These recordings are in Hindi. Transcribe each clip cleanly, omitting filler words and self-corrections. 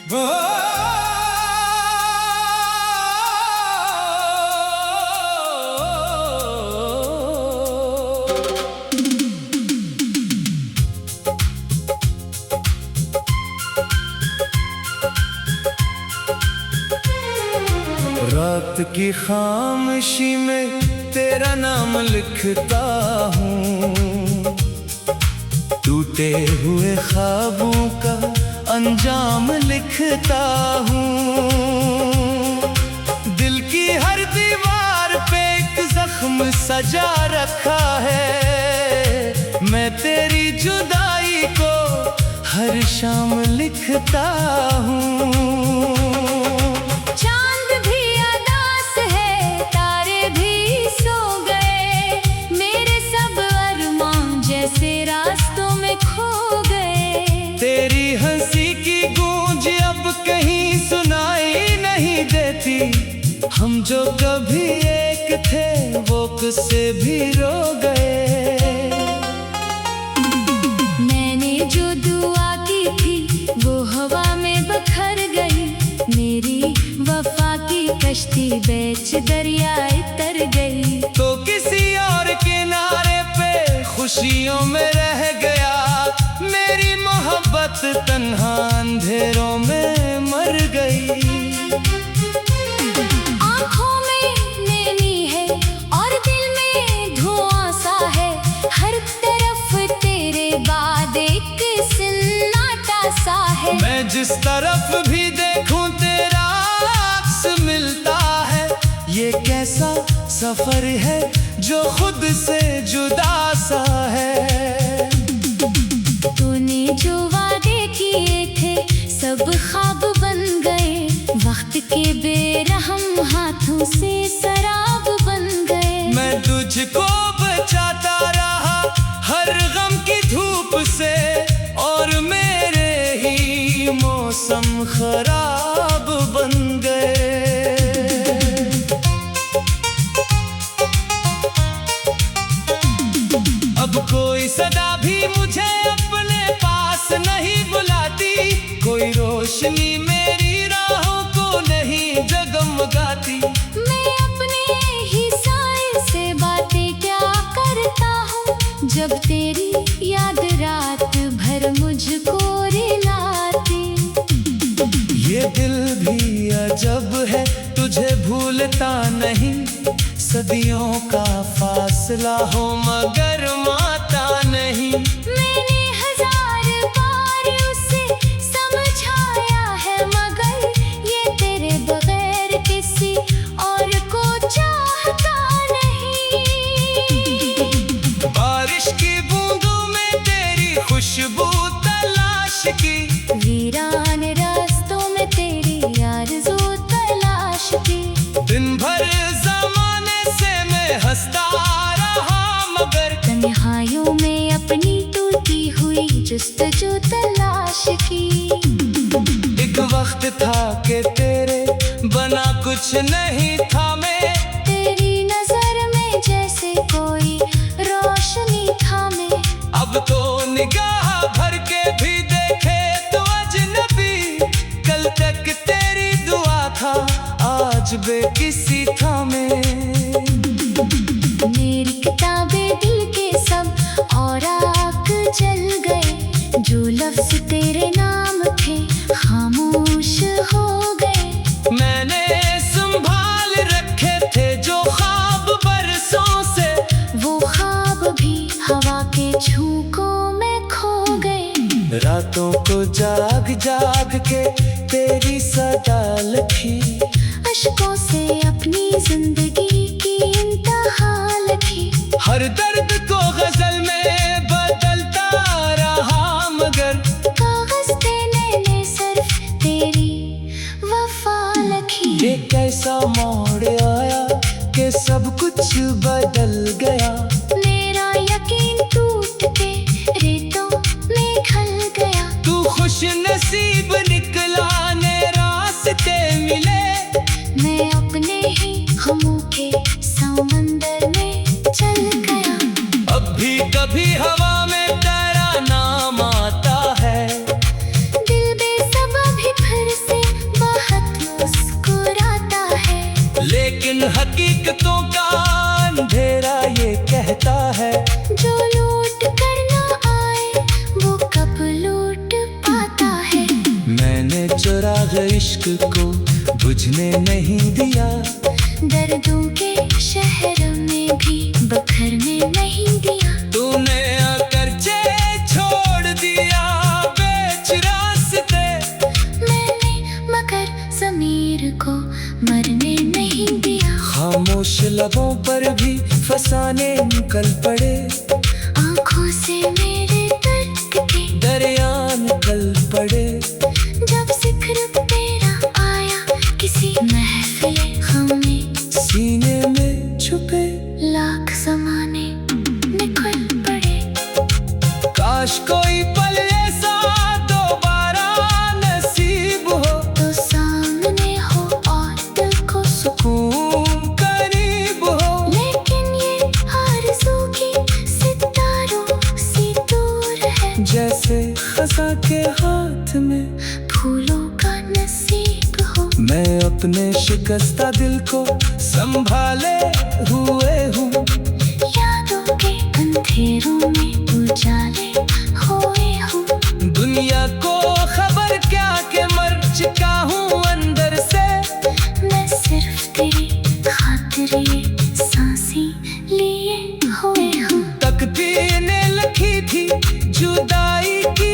रात की खामोशी में तेरा नाम लिखता हूँ, टूटे हुए ख्वाबों का अंजाम लिखता हूँ। दिल की हर दीवार पे एक जख्म सजा रखा है, मैं तेरी जुदाई को हर शाम लिखता हूँ। तेरी हंसी की गूंज अब कहीं सुनाई नहीं देती, हम जो कभी एक थे वो किससे भी रो गए। मैंने जो दुआ की थी वो हवा में बखर गई, मेरी वफा की कश्ती बेच दरियाए तर गई। तो किसी और किनारे पे खुशियों में रह गया, मेरी मोहब्बत तन्हा अंधेरों में मर गई। आँखों में नैनी है और दिल में धुआं सा है, हर तरफ तेरे बाद एक सन्नाटा सा है। मैं जिस तरफ भी देखूं तेरा अक्स मिलता है, ये कैसा सफर है जो खुद से जुदा सा है। तूने जो वादे किए थे सब ख्वाब बन गए, वक्त के बेरहम हाथों से शराब बन गए। मैं तुझको बचाता रहा हर गम की धूप से, और मेरे ही मौसम खराब बन गए। अब कोई सदा भी मुझे अपने पास नहीं बुलाती, कोई रोशनी मेरी राहों को नहीं जगमगाती। मैं अपने ही साए से बातें क्या करता हूँ, जब तेरी याद रात भर मुझको रिलाती। ये दिल भी अजब है तुझे भूलता नहीं, सदियों का फासला हो मगर माता नहीं। मैंने हजार बार उसे समझाया है, मगर ये तेरे बगैर किसी और को चाहता नहीं। बारिश की बूंदों में तेरी खुशबू तलाश की, वीरान रास्तों में तेरी आरज़ू तलाश की। दिन भर जमाने से मैं हंसता रहा मगर तन्हाइयों में अपनी टूटी हुई जुस्तजू तलाश की। एक वक्त था कि तेरे बना कुछ नहीं था मैं, तेरी नजर में जैसे कोई रोशनी था मैं। अब तो निगाह भर के भी देखे तो अजनबी, कल तक तेरी दुआ था आज बेकिसी था मैं। मेरी किताबें दिल के सब और आग जल गए, जो लफ्ज तेरे नाम थे खामोश हो गए। मैंने संभाल रखे थे जो ख्वाब बरसों से, वो ख्वाब भी हवा के झोंकों में खो गए। रातों को जाग जाग के तेरी सदा लिखी, अश्कों से अपनी जिंदगी की इंतहा लिखी। हर दर्द को गजल में बदलता रहा मगर कागज पे मैंने सिर्फ तेरी वफा लिखी। एक ऐसा मोड़ आया कि सब कुछ बदल गया, मेरा यकीन टूट के रेतों में खल गया। तू खुश नसीब निकला ने रास्ते मिले, मैं अपने ही गमों के समंदर में चल गया। अब भी कभी हवा में तेरा नाम आता है, दिल बेसब्र भी फिर चिराग इश्क को बुझने नहीं दिया। दर्दों के शहर में भी बखरने नहीं दिया। तूने अकरचे छोड़ दिया बेच रास्ते, मैंने मगर ज़मीर को मरने नहीं दिया। खामोश लबों पर भी फसाने निकल पड़े, आँखों से मेरे दर्द के दरिया निकल पड़े। जब जिक्र तेरा आया किसी महफिले ग़म में, सीने में छुपे लाख ज़माने निकल पड़े। काश कोई पल ऐसा दोबारा नसीब हो, तो सामने हो और दिल को सुकून करीब हो। लेकिन ये आरज़ू की सितारों सी दूर है, जैसे खज़ां के हाथ में फूलों का नसीब हो। मैं अपने शिकस्ता दिल को संभाले हुए हूँ, यादों के अंधेरों में उजाले हुए हूँ। दुनिया को खबर क्या के मर चुका हूँ अंदर से। मैं सिर्फ तेरी खातिर ये सांसें लिए हुए हूँ। तकदीर ने लिखी थी जुदाई की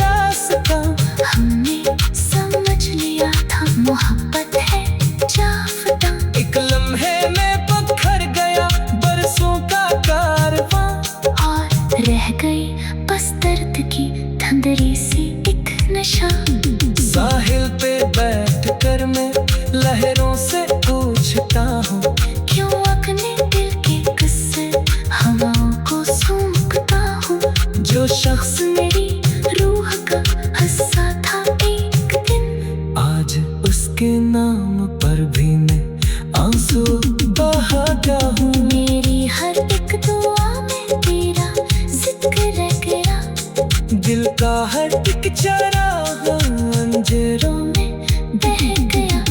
दास्तां, हमने समझ लिया था मोहब्बत है जाफता। एक लम्हे में पत्थर गया बरसों का कारवां, और रह गई बस दर्द की धंधरी सी एक नशा। साहिल पे बैठ कर मैं लहरों से पूछता हूँ, क्यों अपने दिल के किस्से हवाओं को सूंघता हूँ। जो शख्स मेरी रूह का हिस्सा था एक दिन, आज उसके नाम पर भी मैं आंसू बहाता हूँ। मेरी हर एक दुआ में तेरा जिक्र रह गया। दिल का हर एक चराग अंधेरों में बह गया।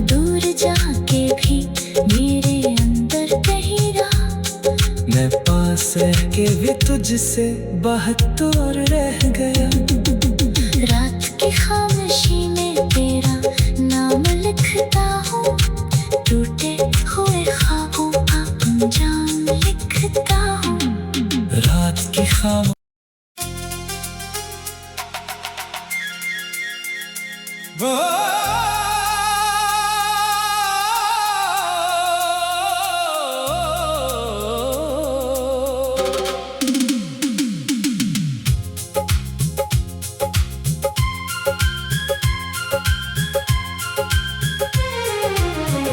दूर जाके भी मेरे अंदर कहीं रहा। मैं पास रह के भी तुझसे बहत्तर रह गया। रात की खामोशी में तेरा नाम लिखता हूँ, टूटे हुए ख्वाबों का अंजाम लिखता हूँ। रात की खामोशी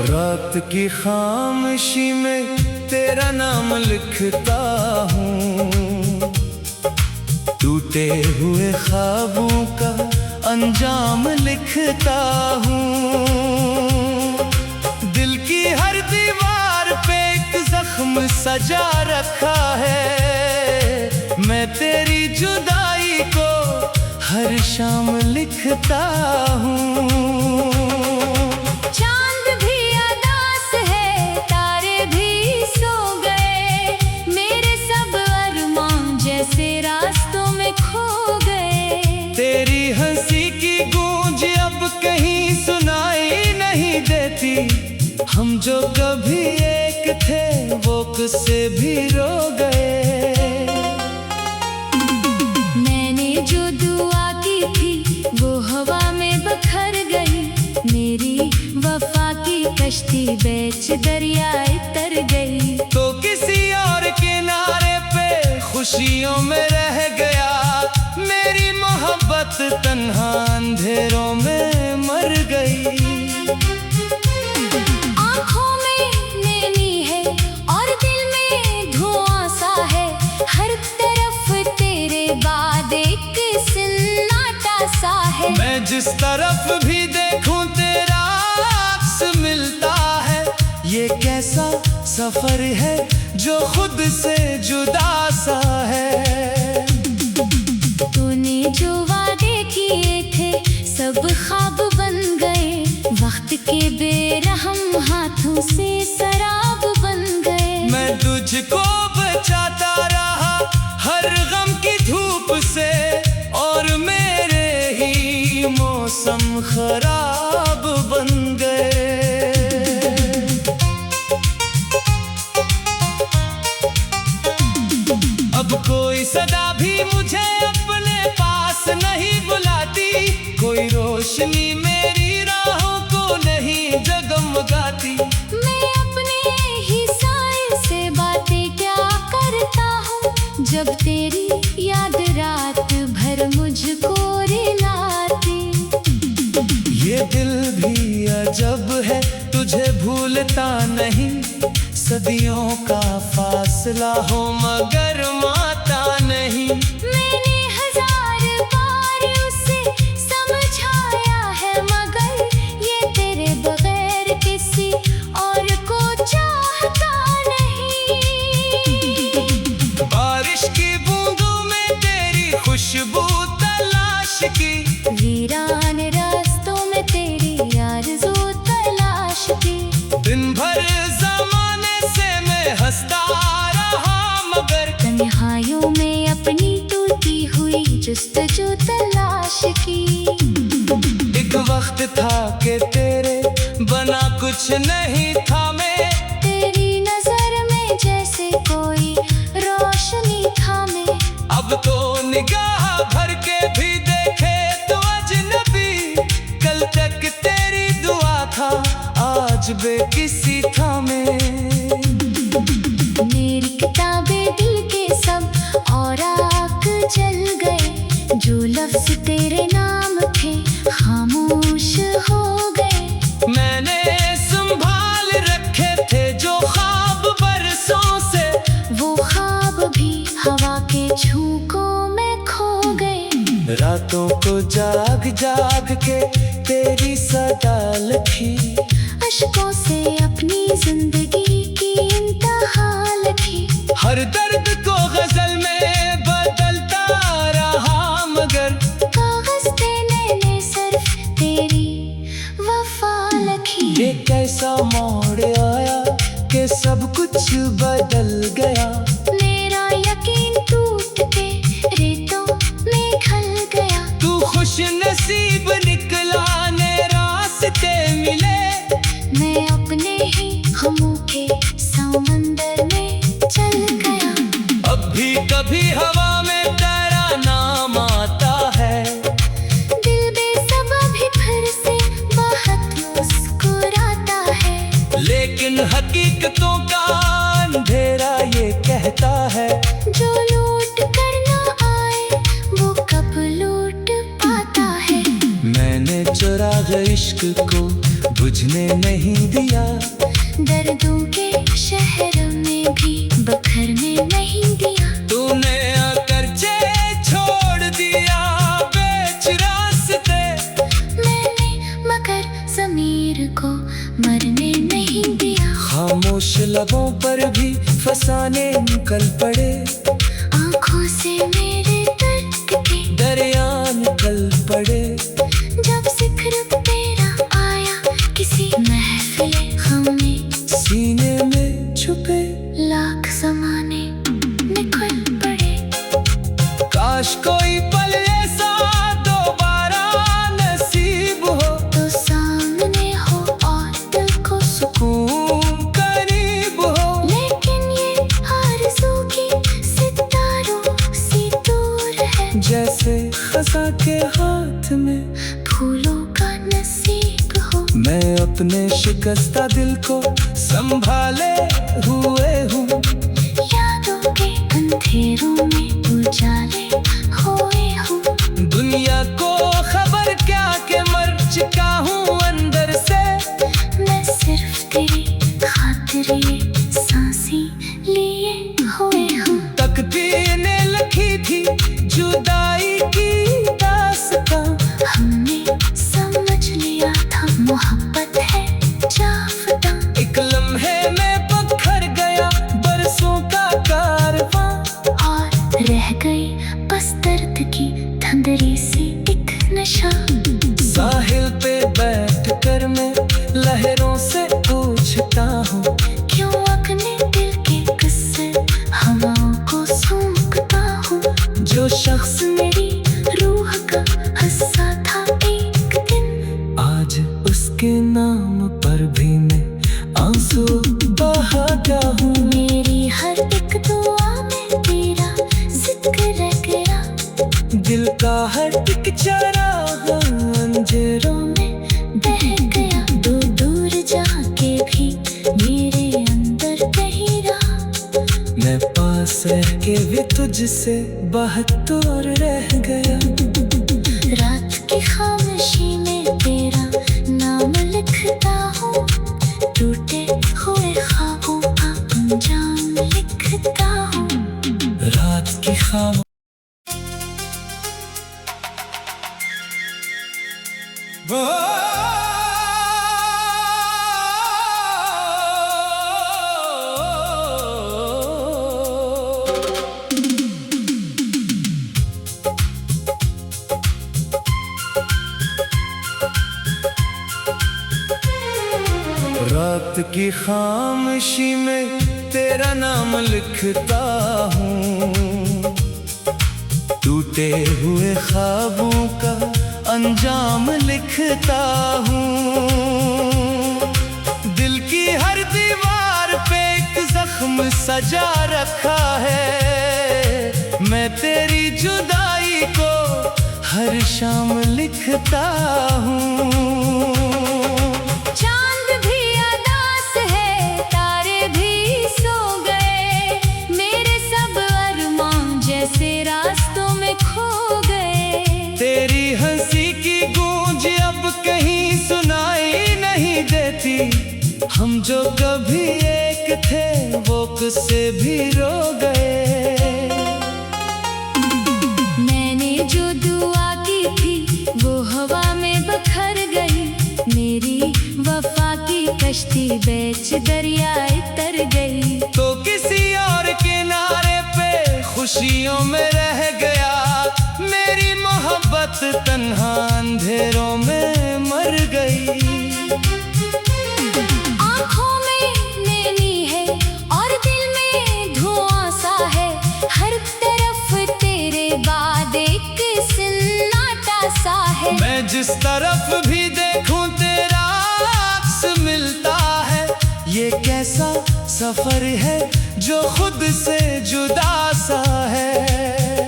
रात की खामोशी में तेरा नाम लिखता हूँ, टूटे हुए ख्वाबों का अंजाम लिखता हूँ। दिल की हर दीवार पे एक जख्म सजा रखा है। मैं तेरी जुदाई को हर शाम लिखता हूँ। चांद भी उदास है, तारे भी सो गए, मेरे सब अरमान जैसे रास्तों में खो गए। तेरी हंसी की गूंज अब कहीं सुनाई नहीं देती, हम जो कभी एक थे वो किससे भी रो गए। मैंने जो दुआ की थी वो हवा में बखर गई, मेरी वफा की कश्ती बेच दरियाए तर गई। तो किसी और किनारे पे खुशियों में रह गया, मेरी मोहब्बत तन्हा अंधेरों में मर गई। आँखों में नैनी है और दिल में धुआं सा है, हर तरफ तेरे बाद एक सन्नाटा सा है। मैं जिस तरफ भी देखूं तेरा अक्स मिलता है, ये कैसा सफर है जो खुद से जुदा सा है। तूने जो वादे किए थे सब ख्वाब बन गए, वक्त के बेरहम हाथों से शराब बन गए। मैं तुझको बचाता रहा हर गम की धूप से, और मेरे ही मौसम खराब कोई मुझे अपने पास नहीं बुलाती, कोई रोशनी मेरी राहों को नहीं जगमगाती। मैं अपने ही साए से बातें क्या करता हूँ, जब तेरी याद रात भर मुझको रिलाती। ये दिल भी अजब है, तुझे भूलता नहीं, सदियों का फासला हो मगर माता नहीं। मैंने हजार बार उसे समझाया है, मगर ये तेरे बगैर किसी और को चाहता नहीं। बारिश की बूंदों में तेरी खुशबू तलाश की, वीरान रास्तों में तेरी आरज़ू तलाश की। दिन भर जमाने से मैं हंसता रहा, मगर तन्हाइयों में अपनी टूटी हुई जुस्तजू तलाश की। एक वक्त था कि तेरे बना कुछ नहीं था मैं, तेरी नजर में जैसे कोई रोशनी था मैं। अब तो निगाह भर के भी देखे तो अजनबी, कल तक तेरी दुआ था आज बेकिसी था मैं। मेरी किताबें दिल के सब और आग जल गए, जो लफ्ज तेरे नाम थे खामोश हो गए। मैंने संभाल रखे थे जो ख्वाब बरसों से, वो ख्वाब भी हवा के झोंकों में खो गए। रातों को जाग जाग के तेरी सदा लिखी, अश्कों से अपनी जिंदगी की इंतहा लिखी। हर दर्द को गजल में बदलता रहा, मगर कागज पे मैंने सिर्फ तेरी वफा लिखी। ये कैसा मोड़ आया कि सब कुछ बदल गया। मेरा यकीन टूट के रेतों में खल गया। तू खुश नसीब निकला ने रास्ते मिले, मैं अपने ही गमों के समंदर में चल गया। अब भी कभी हवा में तेरा नाम आता है, दिल बेसब्र भी फिर से बहुत मुस्कुराता है। लेकिन हकीकतों का अंधेरा ये कहता है, जो लूट कर ना आए वो कब लूट पाता है। मैंने चुराग इश्क को बुझने नहीं दिया, दर्दों के शहर में भी बखरने नहीं दिया। तूने आकर छोड़ दिया बेच रास्ते, मैंने मगर ज़मीर को मरने नहीं दिया। खामोश लबों पर भी फसाने निकल पड़े, आँखों से मेरे दर्द के दरिया निकल पड़े। जब जिक्र तेरा आया किसी महफिले गम में, सीने में छुपे लाख ज़माने निकल पड़े। काश कोई पल ऐसा दोबारा नसीब हो, तो सामने हो और दिल को सुकून करीब हो। लेकिन ये आरज़ू की सितारों सी दूर है, जैसे खसा के हाथ में फूलों का नसीब हो। मैं अपने शिकस्ता दिल को संभाले हुए हूँ, यादों के अंधेरों में उजाले हुए हूँ। दुनिया को खबर क्या कि मर चुका हूँ अंदर से। मैं सिर्फ तेरी खातिर ये सांसें लिए हुए हूँ। तकदीर ने लिखी थी जुदाई की दास्तां, हमने समझ लिया था मोहब्बत है जाफता। एक लम्हे में पत्थर गया बरसों का कारवां, और रह गई बस दर्द की धंधरी सी एक नशा। साहिल पे बैठ कर मैं लहरों से पूछता हूँ, क्यों अपने दिल के किस्से हवाओं को सूंघता हूँ। जो शख्स मेरी रूह का हिस्सा था एक दिन, आज उसके नाम पर भी मैं आंसू बहाता हूँ। मेरी हर एक दुआ में तेरा जिक्र रह गया। दिल का हर एक चराहा अंधेरों में बह गया। दूर दूर जाके भी मेरे अंदर कहीं रहा। मैं पास रह के भी तुझसे बहत्तर रह गया। रात की खामोशी में तेरा नाम लिखता हूँ। टूटे हुए ख्वाबों का अंजाम लिखता हूँ। रात की खाम रात की खामोशी में तेरा नाम लिखता हूँ। टूटे हुए ख्वाबों का अंजाम लिखता हूँ। दिल की हर दीवार पे एक जख्म सजा रखा है। मैं तेरी जुदाई को हर शाम लिखता हूँ। रास्तों में खो गए। तेरी हंसी की गूंज अब कहीं सुनाई नहीं देती। हम जो कभी एक थे वो किससे भी रो गए। मैंने जो दुआ की थी वो हवा में बखर गई। मेरी वफा की कश्ती बेच दरियाए तर गई। तो किसी और किनारे पे खुशियों में रह गया। मेरी मोहब्बत तन्हा अंधेरों में मर गई। आँखों में नैनी है और दिल में धुआं सा है। हर तरफ तेरे बाद एक सन्नाटा सा है। मैं जिस तरफ भी देखूं तेरा अक्स मिलता है। ये कैसा सफर है जो खुद से जुदा सा है।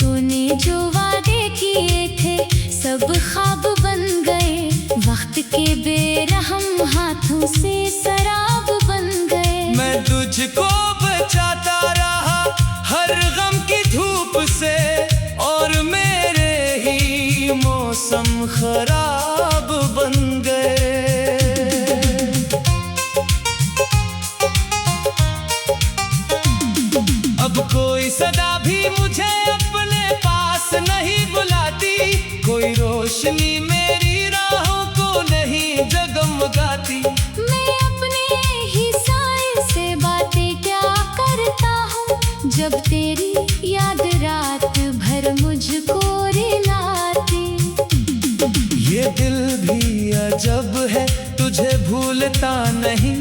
तूने जो वादे किए थे सब ख्वाब बन गए। वक्त के बेरहम हाथों से शराब बन गए। मैं तुझको बचाता रहा हर गम की धूप से। और मेरे ही मौसम खराब बन गए। अब कोई सदा भी मुझे अपने पास नहीं बुलाती। कोई रोशनी मेरी राहों को नहीं जगमगाती। मैं अपने ही साए से बातें क्या करता हूँ। जब तेरी याद रात भर मुझको रिलाती। ये दिल भी अजब है तुझे भूलता नहीं।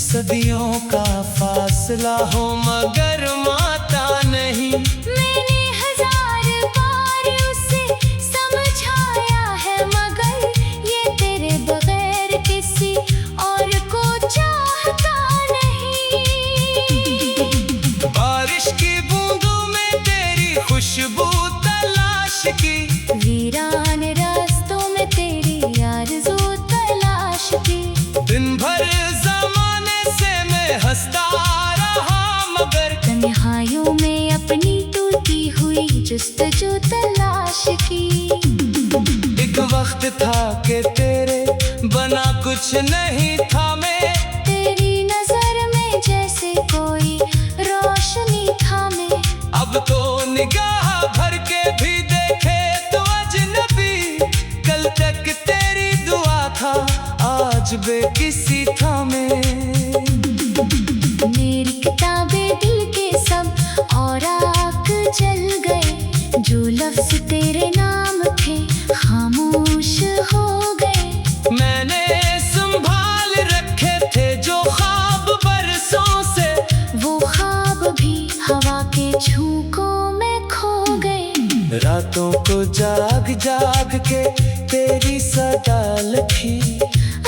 सदियों का फासला हो मगर माता नहीं। मैंने हजार बार उसे समझाया है मगर ये तेरे बगैर किसी और को चाहता नहीं। बारिश की बूंदों में तेरी खुशबू तलाश की। वीरान रास्तों में तेरी आरज़ू तलाश की। दिन भर हंसता रहा मगर तन्हाइयों में अपनी टूटी हुई जुस्तजू तलाश की। एक वक्त था कि तेरे बना कुछ नहीं था। मैं तेरी नजर में जैसे कोई रोशनी था। मैं अब तो निगाह भर के भी देखे तो अजनबी। कल तक तेरी दुआ था आज बेकिसी था। मेरी किताबें दिल के सब और आग जल गए। जो लफ्ज तेरे नाम थे खामोश हो गए। मैंने संभाल रखे थे जो ख्वाब बरसों से। वो ख्वाब भी हवा के झोंकों में खो गए। रातों को जाग जाग के तेरी सदा लिखी।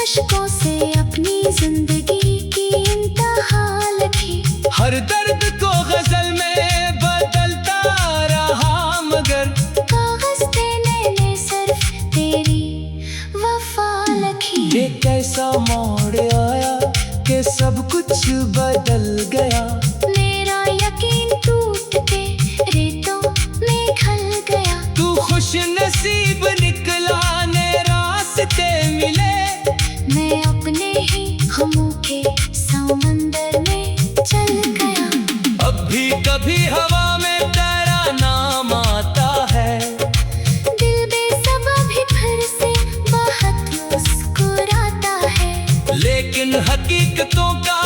अश्कों से अपनी जिंदगी की इंतहा लिखी। हर दर्द को गजल में बदलता रहा कुछ बदल गया। मेरा यकीन टूट के रेतों में ढल गया। तू खुश नसीब निकला ने रास्ते मिले। मैं अपने ही गमों के समंदर में चल गया। अब भी कभी हवा में तेरा नाम आता है। दिल बेसबा भी फिर से बहुत मुस्कुराता है। लेकिन हकीकतों का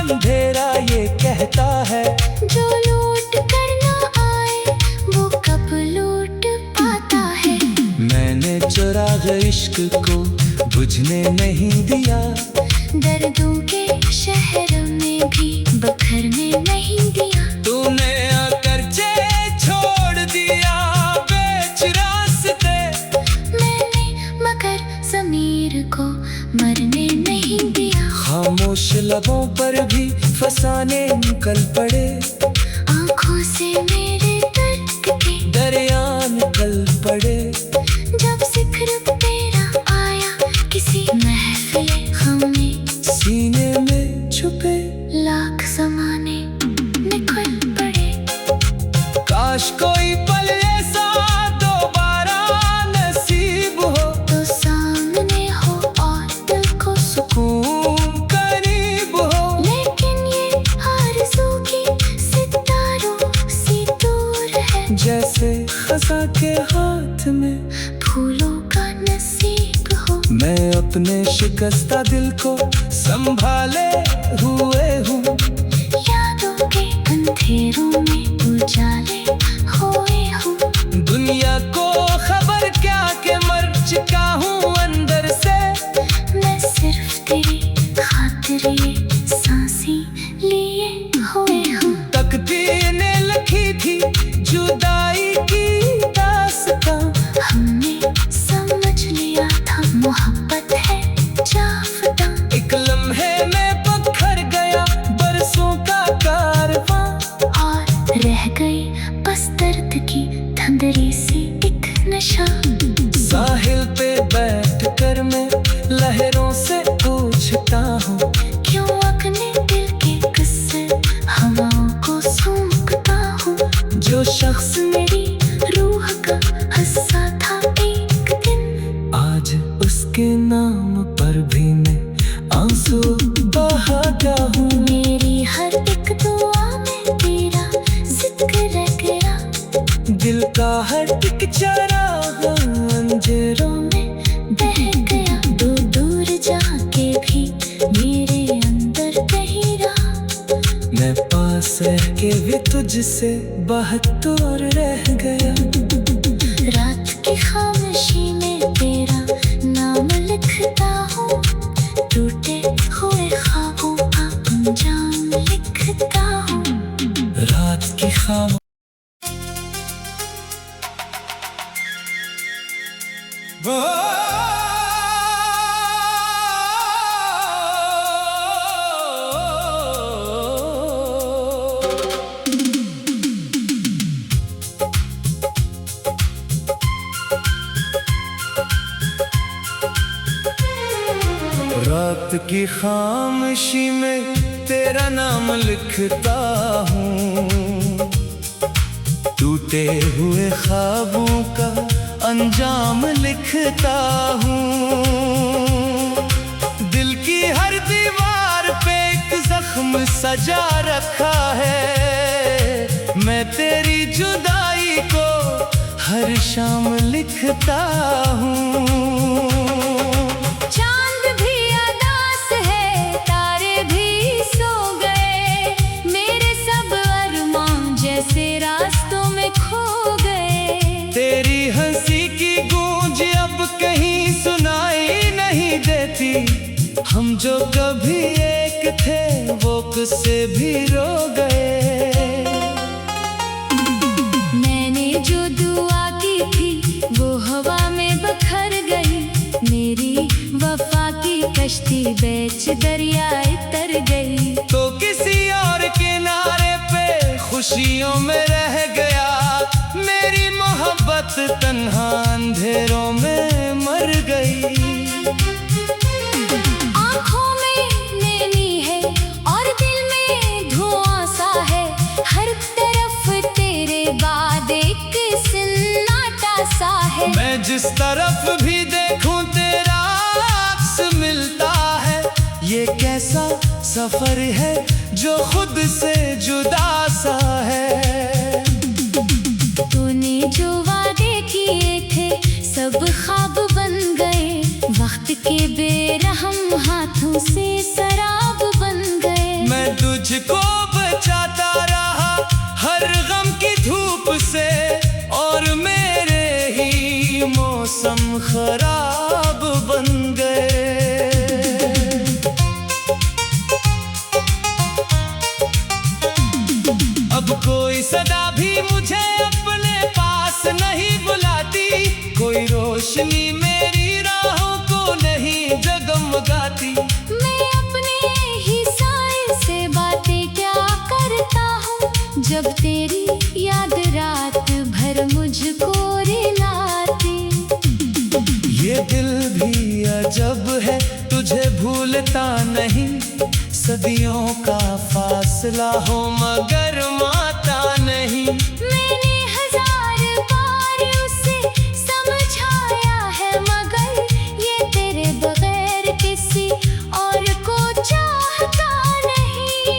अंधेरा ये कहता है, जो लूट कर ना आए वो कब लूट पाता है। मैंने चुराग इश्क को बुझने नहीं दिया। दर्दों के शहर में भी बखरने नहीं दिया। तूने आकर छोड़ दिया बेच रास्ते। मैंने मगर ज़मीर को मरने नहीं दिया। खामोश लबों पर भी फसाने निकल पड़े। आँखों से मेरे दर्द के दरिया निकल पड़े। जब जिक्र तेरा आया किसी महफिले गम में, सीने में छुपे लाख ज़माने निकल पड़े। काश कोई पल ऐसा दोबारा नसीब हो, तो सामने हो और दिल को सुकून करीब हो। लेकिन ये आरज़ू की सितारों से दूर है। जैसे खज़ां के हाथ में फूलों का नसीब हो। मैं अपने शिकस्ता दिल को संभाले हुए हूँ। यादों के अंधेरों में उजाले होए हूँ। दुनिया को खबर क्या के मर चुका हूँ अंदर से। मैं सिर्फ तेरी खातिर ये सांसें लिए हुए हूँ। तकदीर ने लिखी थी जुदाई की दास्तां। हमने समझ लिया था मोहब्बत है जाफता। एक लम्हे में पत्थर गया बरसों का कारवां। और रह गई बस दर्द की धंधरी सी एक नशा। साहिल पे बैठ कर मैं लहरों से पूछता हूँ, क्यों अपने दिल के किस्से हवाओं को सूंघता हूँ। जो शख्स मेरी रूह का हिस्सा था एक दिन, आज उसके नाम पर भी मैं आंसू बहाता हूँ। मेरी हर एक दुआ में तेरा जिक्र रह गया। दिल का हर एक चराग अंधेरों में बह गया। दूर जाके भी मेरे अंदर कहीं रहा। मैं पास रह के भी तुझसे बहत्तर रह गया। रात की खामोशी में तेरा नाम लिखता हूँ। टूटे हुए ख्वाबों का अंजाम लिखता हूँ। रात की खाम रात की खामोशी में तेरा नाम लिखता हूँ। टूटे हुए ख्वाबों का अंजाम लिखता हूँ। दिल की हर दीवार पे एक जख्म सजा रखा है। मैं तेरी जुदाई को हर शाम लिखता हूँ। चांद भी अदास है, तारे भी सो गए। मेरे सब अरमान जैसे रास्तों में खो गए। तेरी हंसी की गूंज अब कहीं सुनाई नहीं देती। हम जो कभी एक थे वो किससे भी रो गए। मैंने जो दुआ की थी वो हवा में बखर गई। मेरी वफा की कश्ती बेच दरियाए तर गई। तो किसी और किनारे पे खुशियों में रह गया। मेरी मोहब्बत तन्हा अंधेरों में मर गई। आँखों में नैनी है और एक सन्नाटा सा है। मैं जिस तरफ भी देखूं तेरा अक्स मिलता है। ये कैसा सफर है जो खुद से जुदा सा है। तूने जो वादे किए थे सब ख्वाब बन गए। वक्त के बेरहम हाथों से शराब बन गए। मैं तुझको बचाता रहा हर गम की धूप से, और मेरे ही मौसम खराब बन गए। अब कोई सदा भी मुझे अपने पास नहीं बुलाती, कोई रोशनी मेरी राहों को नहीं जगमगाती। मैं अपने ही साए से बातें क्या करता हूँ, जब तेरी याद रात भर मुझको रिलाती। ये दिल भी अजब है तुझे भूलता नहीं, सदियों का फासला हो मगर माता नहीं। मैंने हजार बार उसे समझाया है, मगर ये तेरे बगैर किसी और को चाहता नहीं।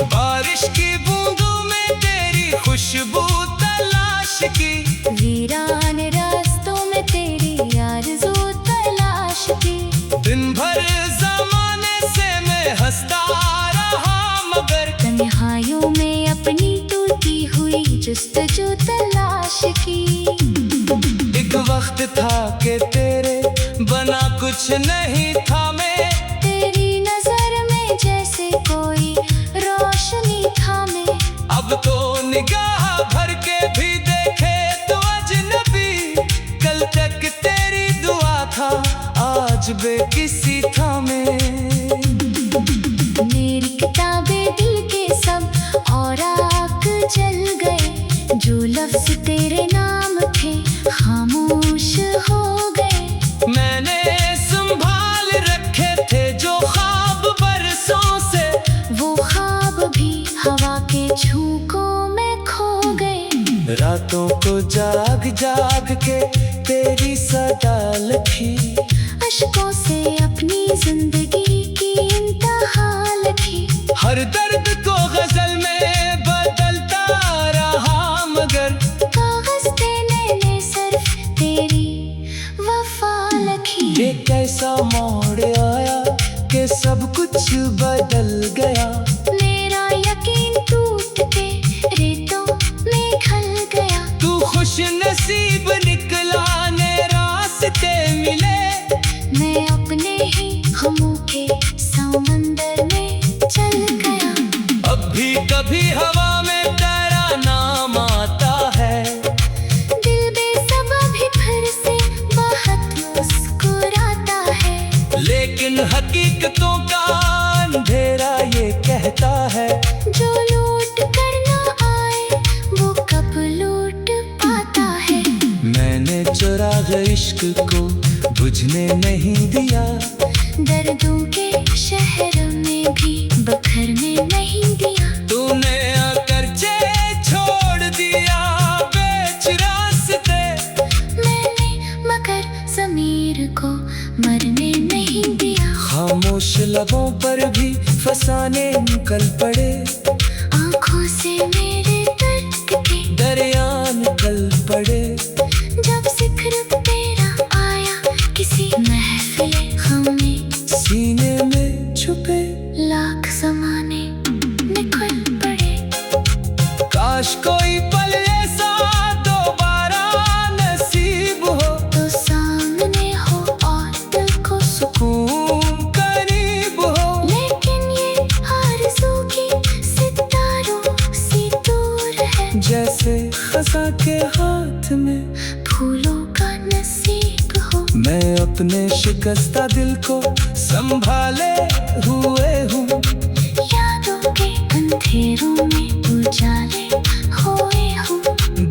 बारिश की बूंदों में तेरी खुशबू तलाश की, वीरान रास्तों में तेरी आरज़ू तलाश की। दिन भर जमाने से मैं हंसता रहा मगर तन्हाइयों में अपनी टूटी हुई जुस्तजू तलाश की। एक वक्त था कि तेरे बना कुछ नहीं था मैं, तेरी नजर में जैसे कोई रोशनी था मैं। अब तो निगाह भर के भी देखे तो अजनबी। कल तक तेरी दुआ था आज बेकिसी था मैं। मेरी किताबें दिल के सब और आग जल गए। जो लफ्ज तेरे नाम थे खामोश हो गए। मैंने संभाल रखे थे जो ख्वाब बरसों से, वो ख्वाब भी हवा के झोंकों में खो गए। रातों को जाग जाग के तेरी सदा लिखी, अश्कों से अपनी जिंदगी की इंतहा लिखी। हर दर्द को गजल में बदलता रहा मगर कागज पे मैंने सिर्फ तेरी वफा लिखी। ये कैसा मोड़ आया कि सब कुछ बदल गया। मेरा यकीन टूट के रेतों में खल गया। तू खुश नसीब निकला ने रास्ते मिले, मैं अपने ही गमों के समंदर में चल गया। अब भी कभी हवा में तेरा नाम आता है। दिल बेसब्र भी फिर से बहुत मुस्कुराता है। लेकिन हकीकतों का अंधेरा ये कहता है, जो लूट कर ना आए वो कब लूट पाता है। मैंने चुराग इश्क को बुझने नहीं दिया, दर्दों के शहर में भी बखरने नहीं दिया। तूने आकर छोड़ दिया बेच रास्ते। मैंने मगर ज़मीर को मरने नहीं दिया। खामोश लबों पर भी फसाने निकल पड़े, आँखों से मेरे दर्द के दरिया निकल पड़े। जब जिक्र तेरा आया किसी महफिल गम में, सीने में छुपे लाख ज़माने निकल पड़े। काश कोई पल ऐसा दोबारा नसीब हो, तो सामने हो और दिल को सुकून करीब हो। लेकिन ये आरज़ू की सितारों सी दूर है। जैसे खज़ां के हाथ में फूलों का नसीब हो। मैं अपने शिकस्ता दिल को संभाले हुए हूँ। यादों के अंधेरों में उजाले होए हूँ।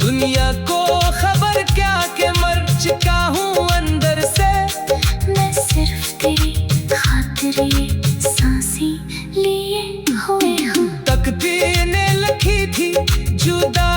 दुनिया को खबर क्या कि मर चुका हूँ अंदर से। मैं सिर्फ तेरी खातिर ये सांसें लिए हुए हूँ। तकदीर ने लिखी थी जुदा